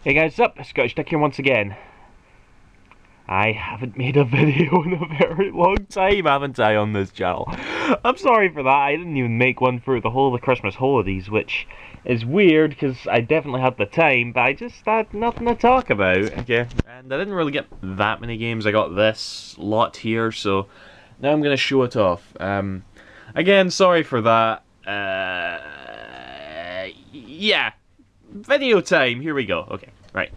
Hey guys, up? ScottishDuck here once again. I haven't made a video in a very long time, haven't I, on this channel? I'm sorry for that. I didn't even make one for the whole of the Christmas holidays, which is weird because I definitely had the time, but I just had nothing to talk about. Okay, and I didn't really get that many games. I got this lot here, so now I'm gonna show it off. Again, sorry for that. Yeah, video time. Here we go. Okay, right.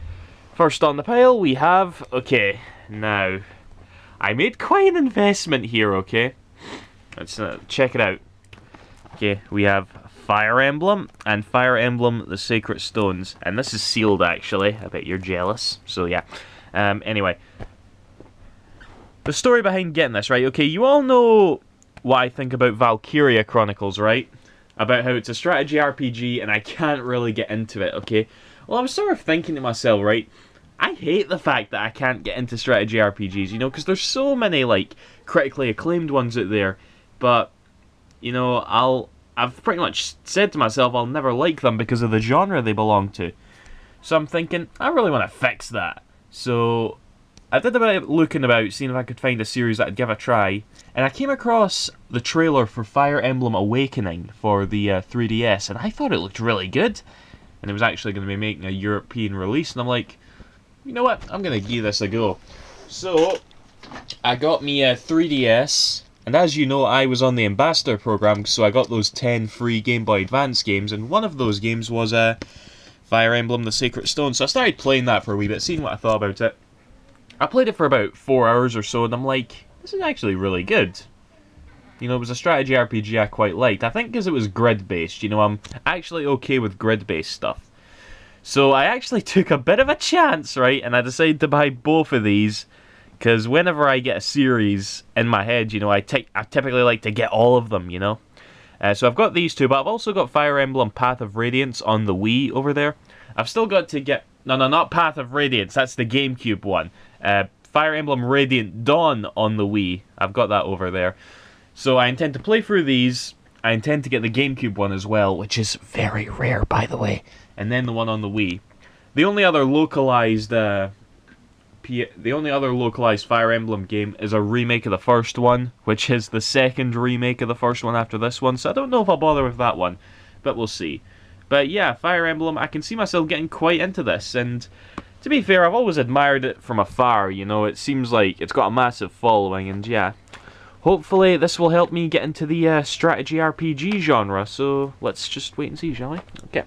First on the pile, we have, okay, now, I made quite an investment here, okay? Let's check it out. Okay, we have Fire Emblem, and Fire Emblem the Sacred Stones. And this is sealed, actually. I bet you're jealous. So, yeah. Anyway. The story behind getting this, right? Okay, you all know what I think about Valkyria Chronicles, right? About how it's a strategy RPG, and I can't really get into it, okay? Well, I was sort of thinking to myself, right? I hate the fact that I can't get into strategy RPGs, you know, because there's so many, like, critically acclaimed ones out there, but, you know, I've pretty much said to myself I'll never like them because of the genre they belong to. So I'm thinking, I really want to fix that. So I did a bit of looking about, seeing if I could find a series that I'd give a try, and I came across the trailer for Fire Emblem Awakening for the 3DS, and I thought it looked really good, and it was actually going to be making a European release, and I'm like, you know what, I'm going to give this a go. So, I got me a 3DS, and as you know, I was on the Ambassador program, so I got those 10 free Game Boy Advance games, and one of those games was Fire Emblem The Sacred Stone, so I started playing that for a wee bit, seeing what I thought about it. I played it for about 4 hours or so, and I'm like, this is actually really good. You know, it was a strategy RPG I quite liked. I think because it was grid-based, you know, I'm actually okay with grid-based stuff. So I actually took a bit of a chance, right, and I decided to buy both of these, because whenever I get a series in my head, you know, I typically like to get all of them, you know. So I've got these two, but I've also got Fire Emblem Path of Radiance on the Wii over there. I've still got to get... No, not Path of Radiance, that's the GameCube one. Fire Emblem Radiant Dawn on the Wii. I've got that over there. So I intend to play through these. I intend to get the GameCube one as well, which is very rare, by the way. And then the one on the Wii. The only other localized Fire Emblem game is a remake of the first one, which is the second remake of the first one after this one, so I don't know if I'll bother with that one, but we'll see. But yeah, Fire Emblem, I can see myself getting quite into this, and to be fair, I've always admired it from afar, you know, it seems like it's got a massive following, and yeah. Hopefully this will help me get into the strategy RPG genre, so let's just wait and see, shall we? Okay.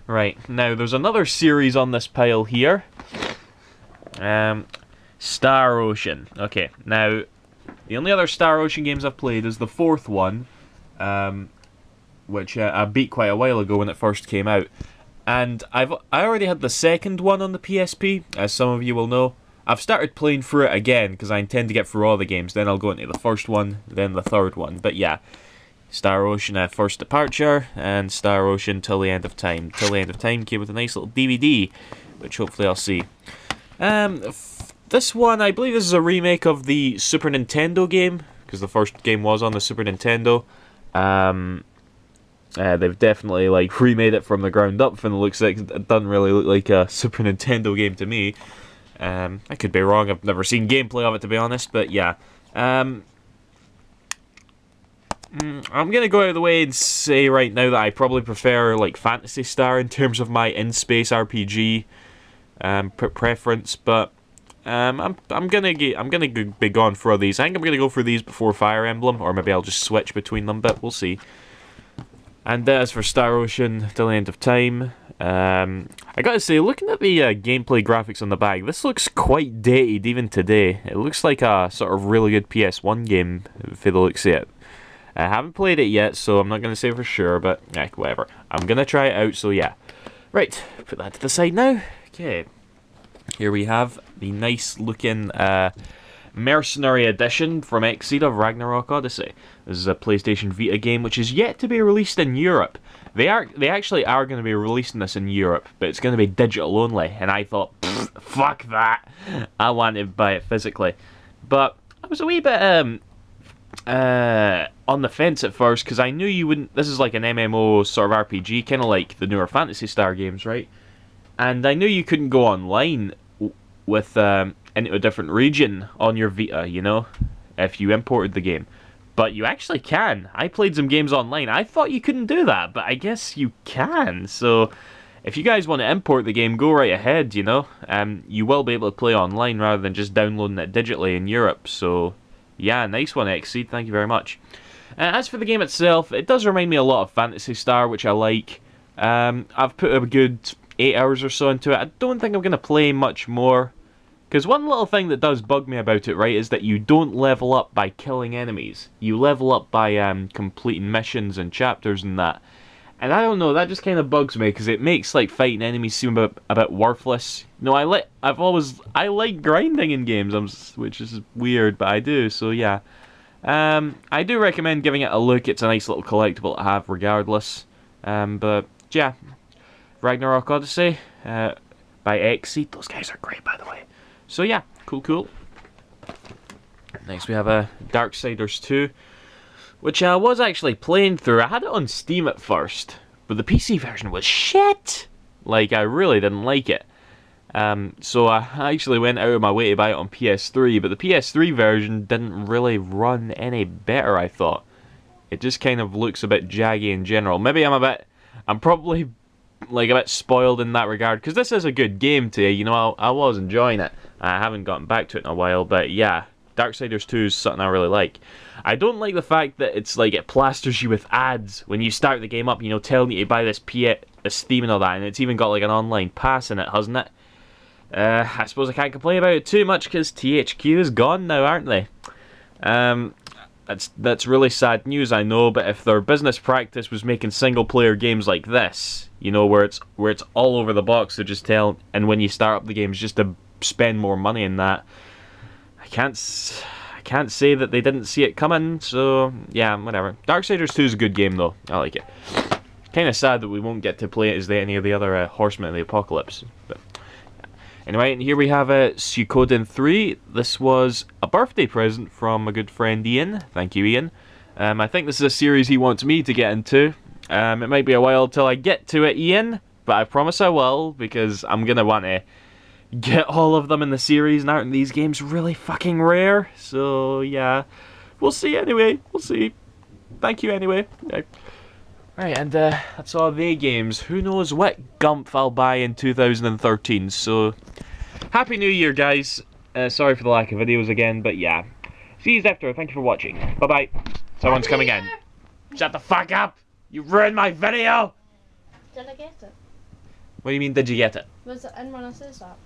Right, now there's another series on this pile here. Star Ocean. Okay, now the only other Star Ocean games I've played is the fourth one, which I beat quite a while ago when it first came out. And I already had the second one on the PSP, as some of you will know. I've started playing through it again because I intend to get through all the games. Then I'll go into the first one, then the third one. But yeah. Star Ocean First Departure, and Star Ocean Till the End of Time. Till the End of Time came with a nice little DVD, which hopefully I'll see. This one, I believe this is a remake of the Super Nintendo game, because the first game was on the Super Nintendo. They've definitely like remade it from the ground up from the looks of it. It doesn't really look like a Super Nintendo game to me. I could be wrong, I've never seen gameplay of it to be honest, but yeah. I'm going to go out of the way and say right now that I probably prefer like Phantasy Star in terms of my in-space RPG preference, but I'm gonna be going for these. I think I'm gonna go for these before Fire Emblem, or maybe I'll just switch between them, but we'll see. And as for Star Ocean Till the End of Time, I gotta say, looking at the gameplay graphics on the back, this looks quite dated even today. It looks like a sort of really good PS1 game for the looks of it. I haven't played it yet, so I'm not going to say for sure, but whatever. I'm going to try it out, so yeah. Right, put that to the side now. Okay, here we have the nice looking Mercenary Edition from Exceed of Ragnarok Odyssey. This is a PlayStation Vita game which is yet to be released in Europe. They actually are going to be releasing this in Europe, but it's going to be digital only, and I thought, fuck that. I wanted to buy it physically. But I was a wee bit on the fence at first, because I knew you wouldn't... This is like an MMO sort of RPG, kind of like the newer Phantasy Star games, right? And I knew you couldn't go online with into a different region on your Vita, you know, if you imported the game. But you actually can. I played some games online. I thought you couldn't do that, but I guess you can. So if you guys want to import the game, go right ahead, you know. You will be able to play online rather than just downloading it digitally in Europe. So yeah, nice one, Xseed. Thank you very much. As for the game itself, it does remind me a lot of Phantasy Star, which I like. I've put a good 8 hours or so into it. I don't think I'm going to play much more. Because one little thing that does bug me about it, right, is that you don't level up by killing enemies. You level up by completing missions and chapters and that. And I don't know, that just kind of bugs me, because it makes like fighting enemies seem a bit worthless. No, I like grinding in games, which is weird, but I do, so yeah. I do recommend giving it a look. It's a nice little collectible to have regardless. But yeah, Ragnarok Odyssey by Xseed. Those guys are great, by the way. So yeah, cool. Next we have Darksiders 2, which I was actually playing through. I had it on Steam at first, but the PC version was shit. Like, I really didn't like it. So I actually went out of my way to buy it on PS3, but the PS3 version didn't really run any better, I thought. It just kind of looks a bit jaggy in general. Maybe I'm probably like a bit spoiled in that regard, because this is a good game to you know. I was enjoying it. I haven't gotten back to it in a while, but yeah, Darksiders 2 is something I really like. I don't like the fact that it's like it plasters you with ads when you start the game up, you know, telling you to buy this Steam and all that, and it's even got like an online pass in it, hasn't it? I suppose I can't complain about it too much because THQ is gone now, aren't they? That's really sad news, I know, but if their business practice was making single-player games like this, you know, where it's all over the box, so just and when you start up the games, just to spend more money in that, I can't say that they didn't see it coming. So yeah, whatever. Darksiders 2 is a good game though. I like it. Kind of sad that we won't get to play it as any of the other Horsemen of the Apocalypse, but. Anyway, and here we have Suikoden 3. This was a birthday present from a good friend Ian. Thank you, Ian. I think this is a series he wants me to get into. It might be a while till I get to it, Ian, but I promise I will, because I'm going to want to get all of them in the series, and aren't these games really fucking rare? So, yeah. We'll see anyway. We'll see. Thank you anyway. Okay. Right, and that's all the games. Who knows what Gump I'll buy in 2013, so Happy New Year, guys. Sorry for the lack of videos again, but yeah. See you after. Thank you for watching. Bye-bye. Someone's coming in. Shut the fuck up! You ruined my video! Did I get it? What do you mean, did you get it? Was it in when I said that?